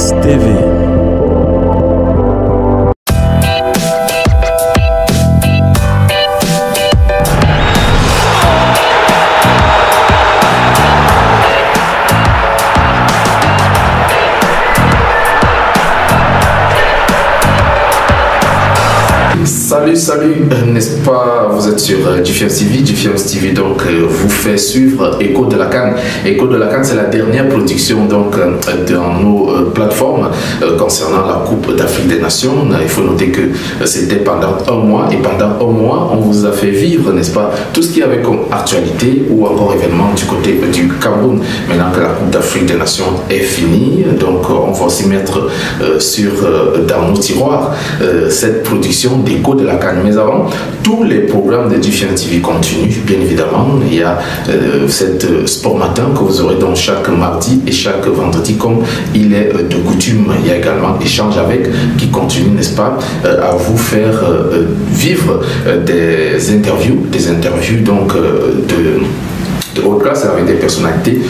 TV. Salut, n'est-ce pas, vous êtes sur GFM TV, donc vous fait suivre Écho de la CAN. Écho de la CAN, c'est la dernière production donc dans nos plateformes concernant la Coupe d'Afrique des Nations. Il faut noter que c'était pendant un mois, et pendant un mois, on vous a fait vivre, n'est-ce pas, tout ce qu'il y avait comme actualité ou encore événement du côté du Cameroun. Maintenant que la Coupe d'Afrique des Nations est finie, donc on va aussi mettre dans nos tiroirs cette production d'Écho de la CAN. Mais avant, tous les programmes de GFM TV continuent, bien évidemment. Il y a cette Sport Matin que vous aurez donc chaque mardi et chaque vendredi, comme il est de coutume. Il y a également Échange avec, qui continue, n'est-ce pas, à vous faire vivre des interviews donc de haute classe avec des personnalités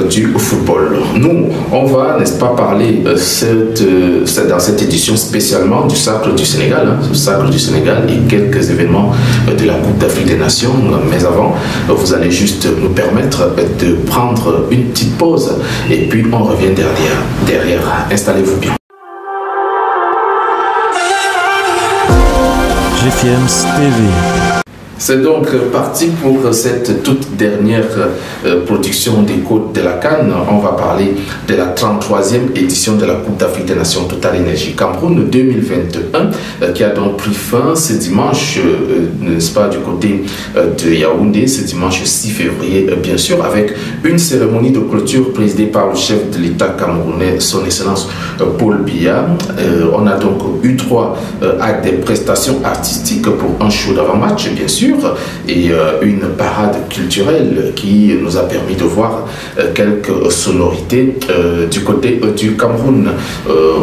du football. Nous, on va, n'est-ce pas, parler dans cette édition spécialement du Sacre du Sénégal, le Sacre du Sénégal et quelques événements de la Coupe d'Afrique des Nations. Mais avant, vous allez juste nous permettre de prendre une petite pause et puis on revient derrière. Installez-vous bien. GFM TV. C'est donc parti pour cette toute dernière production d'Écho de la CAN. On va parler de la 33e édition de la Coupe d'Afrique des Nations Total Énergie Cameroun 2021 qui a donc pris fin ce dimanche, n'est-ce pas, du côté de Yaoundé, ce dimanche 6 février, bien sûr, avec une cérémonie de clôture présidée par le chef de l'État camerounais, son Excellence Paul Biya. On a donc eu droit à des prestations artistiques pour un show d'avant-match, bien sûr, et une parade culturelle qui nous a permis de voir quelques sonorités du côté du Cameroun.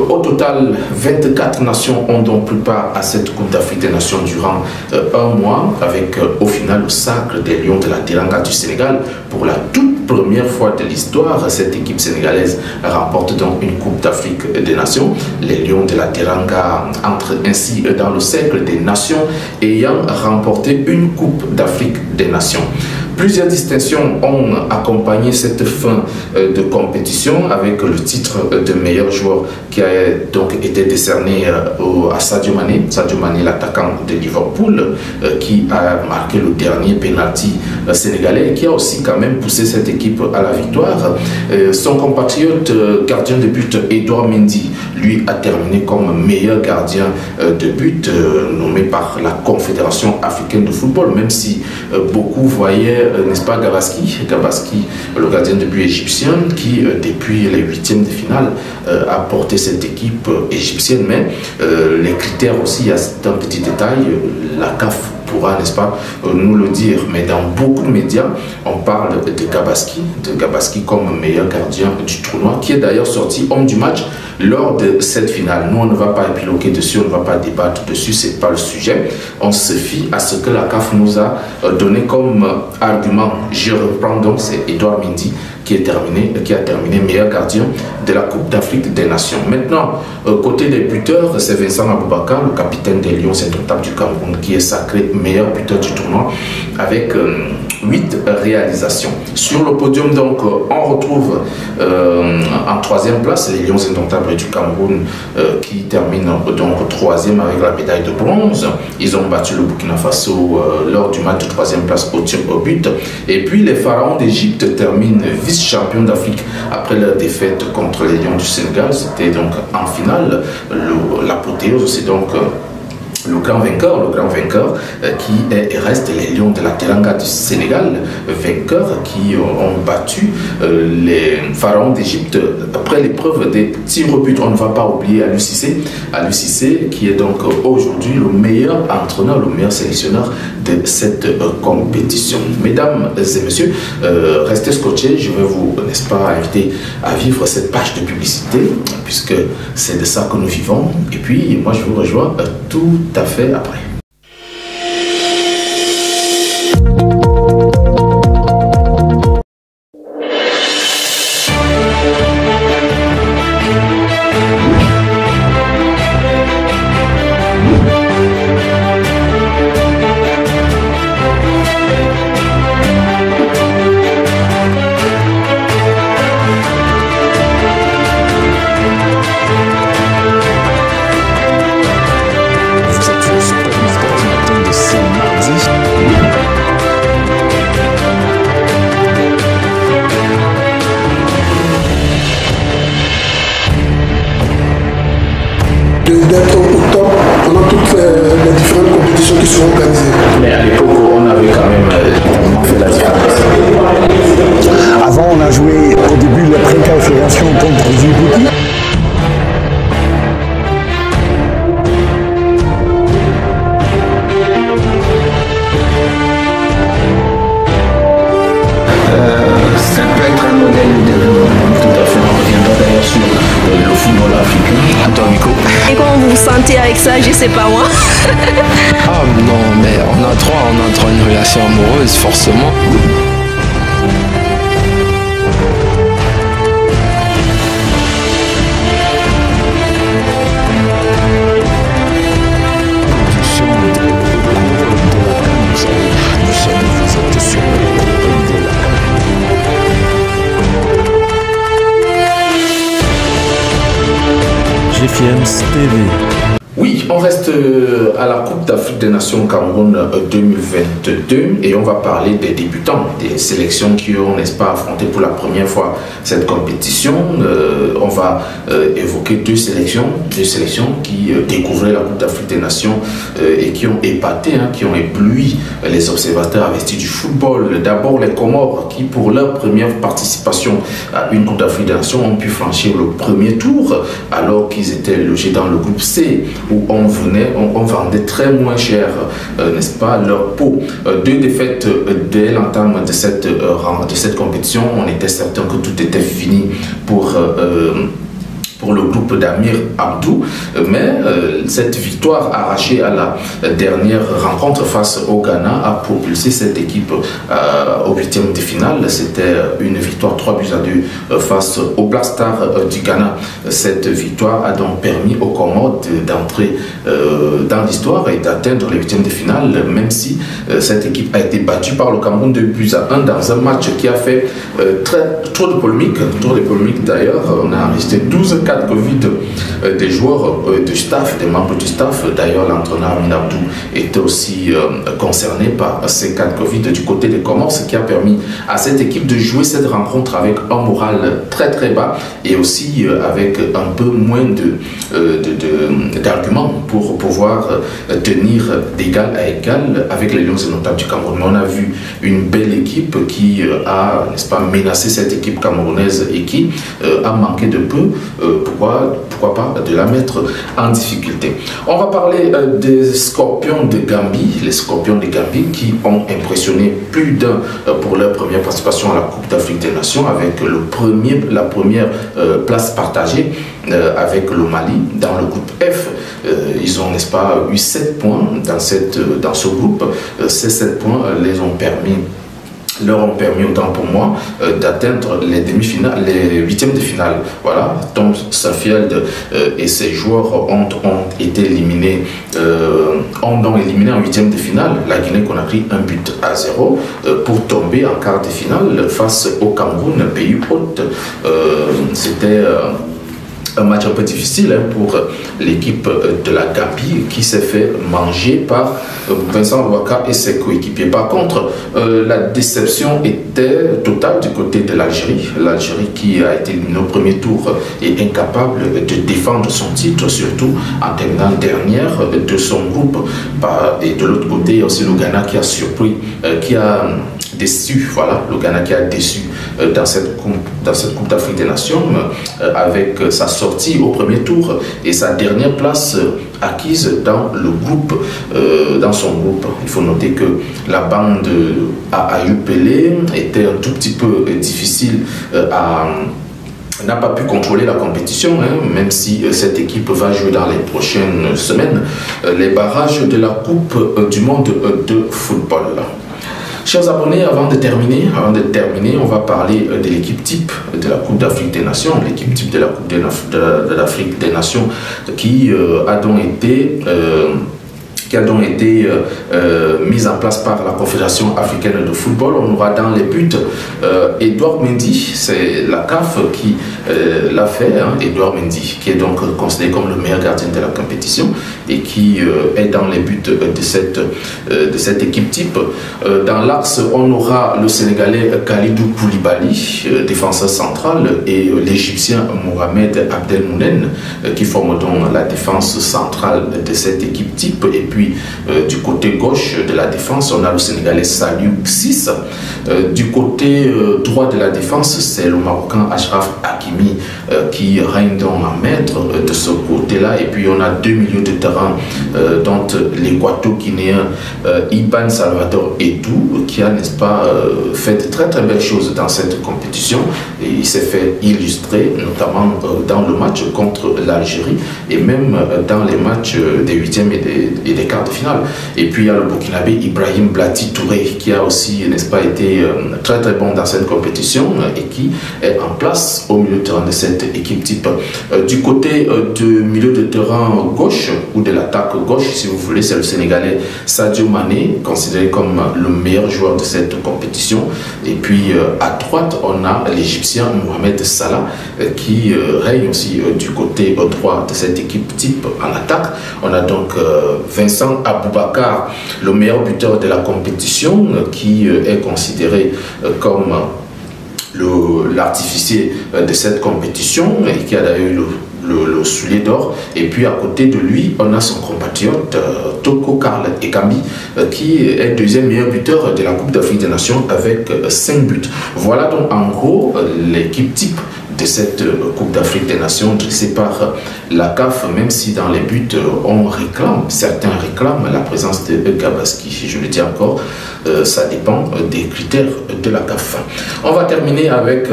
Au total, 24 nations ont donc pris part à cette Coupe d'Afrique des Nations durant un mois, avec au final le Sacre des Lions de la Teranga du Sénégal. Pour la toute première fois de l'histoire, cette équipe sénégalaise remporte donc une Coupe d'Afrique des Nations. Les Lions de la Teranga entrent ainsi dans le cercle des nations ayant remporté une Coupe d'Afrique des Nations. Plusieurs distinctions ont accompagné cette fin de compétition, avec le titre de meilleur joueur qui a donc été décerné à Sadio Mané, l'attaquant de Liverpool, qui a marqué le dernier penalty sénégalais, qui a aussi quand même poussé cette équipe à la victoire. Son compatriote gardien de but Edouard Mendy, lui, a terminé comme meilleur gardien de but, nommé par la Confédération africaine de football, même si beaucoup voyaient, n'est-ce pas, Gabaski, le gardien de but égyptien, qui depuis les huitièmes de finale a porté cette équipe égyptienne. Mais les critères aussi, il y a un petit détail, la CAF pourra, n'est-ce pas, nous le dire, mais dans beaucoup de médias, on parle de Gabaski comme meilleur gardien du tournoi, qui est d'ailleurs sorti homme du match lors de cette finale. Nous, on ne va pas épiloguer dessus, on ne va pas débattre dessus, c'est pas le sujet. On se fie à ce que la CAF nous a donné comme argument. Je reprends donc, c'est Edouard Mendy qui a terminé meilleur gardien de la Coupe d'Afrique des Nations. Maintenant, côté des buteurs, c'est Vincent Aboubakar, le capitaine des Lions indomptables du Cameroun, qui est sacré meilleur buteur du tournoi avec 8 réalisations. Sur le podium, donc, on retrouve en 3e place les Lions indomptables du Cameroun qui terminent donc 3e avec la médaille de bronze. Ils ont battu le Burkina Faso lors du match de 3e place au tir au but. Et puis les Pharaons d'Égypte terminent vice-champions d'Afrique après leur défaite contre les Lions du Sénégal. C'était donc en finale. L'apothéose, c'est donc le grand vainqueur qui reste les Lions de la Teranga du Sénégal, vainqueurs qui ont battu les Pharaons d'Égypte après l'épreuve des tirs au but. On ne va pas oublier Aliou Cissé, qui est donc aujourd'hui le meilleur entraîneur, le meilleur sélectionneur de cette compétition. Mesdames et messieurs, restez scotchés, je vais vous, n'est-ce pas, inviter à vivre cette page de publicité, puisque c'est de ça que nous vivons. Et puis, moi, je vous rejoins tout à fait après. sentez avec ça, je sais pas moi. Ah non, mais on entre une relation amoureuse, forcément. GFIEMS TV. Oui, on reste à la Coupe d'Afrique des Nations Cameroun 2022 et on va parler des débutants, des sélections qui ont, n'est-ce pas, affronté pour la première fois cette compétition. On va évoquer deux sélections qui découvraient la Coupe d'Afrique des Nations et qui ont épaté, qui ont ébloui les observateurs investis du football. D'abord les Comores qui, pour leur première participation à une Coupe d'Afrique des Nations, ont pu franchir le premier tour alors qu'ils étaient logés dans le groupe C, où on vendait très moins cher, n'est-ce pas, leur peau. Deux défaites dès l'entame de cette compétition. On était certain que tout était fini pour le groupe d'Amir Abdou, mais cette victoire arrachée à la dernière rencontre face au Ghana a propulsé cette équipe au 8e de finale. C'était une victoire 3-2 face au Black Star du Ghana. Cette victoire a donc permis aux Comores d'entrer dans l'histoire et d'atteindre les 8e de finale, même si cette équipe a été battue par le Cameroun 2-1 dans un match qui a fait trop de polémiques. Trop de polémiques d'ailleurs. On a enregistré 12 cas de Covid des joueurs, du staff, des membres du staff. D'ailleurs, l'entraîneur Amin Abdou était aussi concerné par ces cas de Covid du côté des Comores, ce qui a permis à cette équipe de jouer cette rencontre avec un moral très très bas et aussi avec un peu moins d'arguments pour pouvoir tenir d'égal à égal avec les Lions indomptables du Cameroun. Mais on a vu une belle équipe qui a, n'est-ce pas, menacé cette équipe camerounaise et qui a manqué de peu. Pourquoi pas de la mettre en difficulté. On va parler des Scorpions de Gambie, les Scorpions de Gambie qui ont impressionné plus d'un pour leur première participation à la Coupe d'Afrique des Nations avec la première place partagée avec le Mali dans le groupe F. Ils ont, n'est-ce pas, eu 7 points dans ce groupe. Ces 7 points leur ont permis, autant pour moi, d'atteindre les demi-finales, les 8e de finale. Voilà, Tom Safield et ses joueurs ont été éliminés, ont donc éliminé en 8e de finale la Guinée-Conakry 1-0 pour tomber en quart de finale face au Cameroun, pays hôte. C'était un match un peu difficile pour l'équipe de la Gambie qui s'est fait manger par Vincent Ouaka et ses coéquipiers. Par contre, la déception était totale du côté de l'Algérie. L'Algérie qui a été éliminée au premier tour est incapable de défendre son titre, surtout en terminant dernière de son groupe. Et de l'autre côté, il y a aussi le Ghana qui a surpris, qui a déçu, voilà, le Ghana qui a déçu dans cette Coupe d'Afrique des Nations avec sa sortie au premier tour et sa dernière place acquise dans le groupe, dans son groupe. Il faut noter que la bande à Ayou Pelé était un tout petit peu difficile n'a pas pu contrôler la compétition, même si cette équipe va jouer dans les prochaines semaines les barrages de la Coupe du monde de football. Chers abonnés, avant de terminer, on va parler de l'équipe type de la Coupe d'Afrique des Nations, l'équipe type de la Coupe d'Afrique des Nations qui a donc été mise en place par la Confédération africaine de football. On aura dans les buts Edouard Mendy, c'est la CAF qui l'a fait, Edouard Mendy, qui est donc considéré comme le meilleur gardien de la compétition et qui est dans les buts de cette équipe type. Dans l'axe, on aura le Sénégalais Khalidou Koulibaly, défenseur central, et l'Égyptien Mohamed Abdelmounen, qui forment donc la défense centrale de cette équipe type. Et puis, du côté gauche de la défense, on a le Sénégalais Saliou Cis. Du côté droit de la défense, c'est le Marocain Achraf Hakimi qui règnent donc en maître de ce côté-là. Et puis on a deux milieux de terrain, dont l'équato-guinéen Iban Salvador Etou, qui a, n'est-ce pas, fait de très très belles choses dans cette compétition. Et il s'est fait illustrer, notamment dans le match contre l'Algérie et même dans les matchs des huitièmes et des quarts de finale. Et puis il y a le Burkinabé Ibrahim Blati Touré, qui a aussi, n'est-ce pas, été très très bon dans cette compétition et qui est en place au milieu de terrain de cette équipe type. Du côté du milieu de terrain gauche ou de l'attaque gauche, si vous voulez, c'est le Sénégalais Sadio Mané, considéré comme le meilleur joueur de cette compétition. Et puis à droite, on a l'Égyptien Mohamed Salah qui règne aussi du côté droit de cette équipe type en attaque. On a donc Vincent Aboubakar, le meilleur buteur de la compétition, qui est considéré comme l'artificier de cette compétition et qui a d'ailleurs eu le soulier d'or. Et puis à côté de lui, on a son compatriote Toko Karl Ekambi, qui est deuxième meilleur buteur de la Coupe d'Afrique des Nations avec 5 buts. Voilà donc en gros l'équipe type de cette Coupe d'Afrique des Nations dressée par la CAF, même si dans les buts on réclame, certains réclament la présence de Gabaski. Je le dis encore, ça dépend des critères de la CAF. On va terminer avec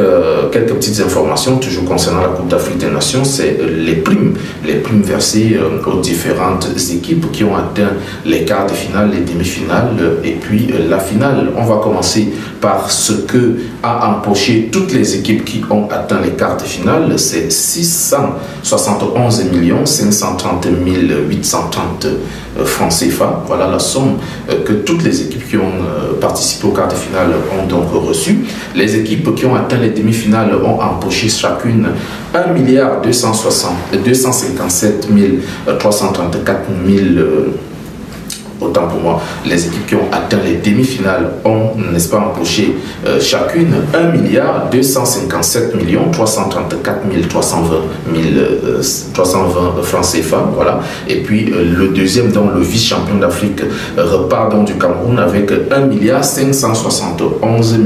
quelques petites informations toujours concernant la Coupe d'Afrique des Nations. C'est les primes versées aux différentes équipes qui ont atteint les quarts de finale, les demi-finales et puis la finale. On va commencer par ce que a empoché toutes les équipes qui ont atteint les quarts de finale. C'est 671 530 830 francs CFA. Voilà la somme que toutes les équipes qui ont participé au quart de finale ont donc reçu. Les équipes qui ont atteint les demi-finales ont empoché chacune 1 257 334 000 autant pour moi. Les équipes qui ont atteint les demi-finales ont, n'est-ce pas, empoché chacune 1 257 334 320 francs CFA. Voilà. Et puis le deuxième, donc le vice-champion d'Afrique, repart donc du Cameroun avec 1 571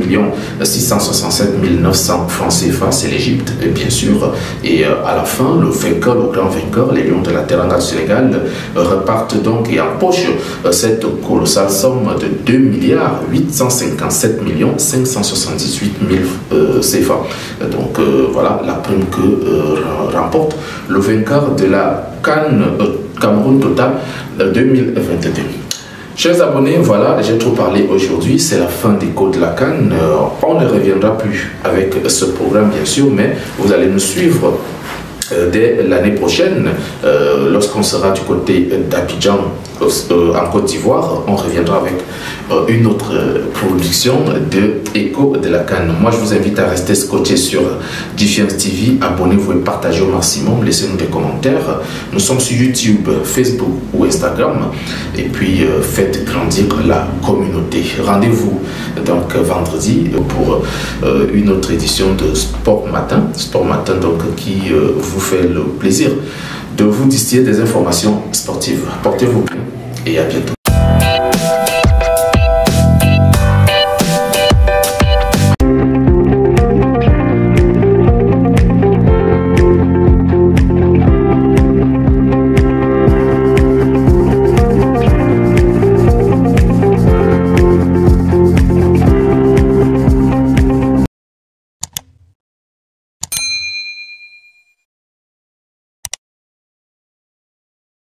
667 900 francs CFA. C'est l'Égypte, bien sûr. Et à la fin, le vainqueur, le grand vainqueur, les Lions de la Teranga du Sénégal, repartent donc et empochent cette colossale somme de 2 857 578 000 CFA. Donc voilà la prime que remporte le vainqueur de la CAN Cameroun Total 2022. Chers abonnés, voilà, j'ai trop parlé aujourd'hui, c'est la fin des codes de la CAN. On ne reviendra plus avec ce programme, bien sûr, mais vous allez nous suivre dès l'année prochaine, lorsqu'on sera du côté d'Abidjan en Côte d'Ivoire. On reviendra avec une autre production de Écho de la CAN. Moi, je vous invite à rester scotché sur Difference TV. Abonnez-vous et partagez au maximum. Laissez-nous des commentaires. Nous sommes sur YouTube, Facebook ou Instagram. Et puis, faites grandir la communauté. Rendez-vous donc vendredi pour une autre édition de Sport Matin. Sport Matin, donc, qui vous fait le plaisir de vous distiller des informations sportives. Portez-vous bien et à bientôt.